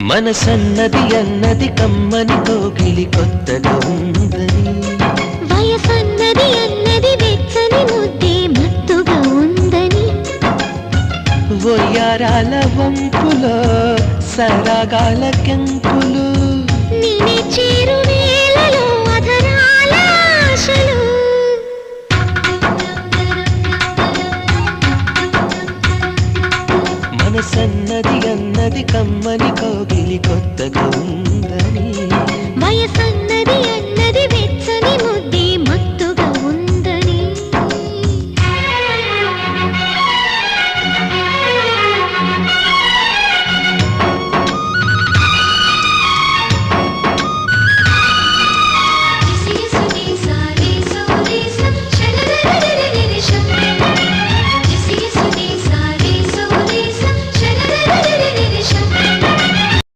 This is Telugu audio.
మనసన్నది అన్నది కమ్మని కోకిలి కొత్తగా ఉందని వయసన్నది అన్నది వెచ్చని ముద్దే మత్తుగా ఉందని వయ్యారాల వంపులో సరాగాల కెంపులు నేనే చేరు వేళలో అధరాల ఆశలు మనసన్నది అన్నది కమ్మని కోకిలి కొత్తగా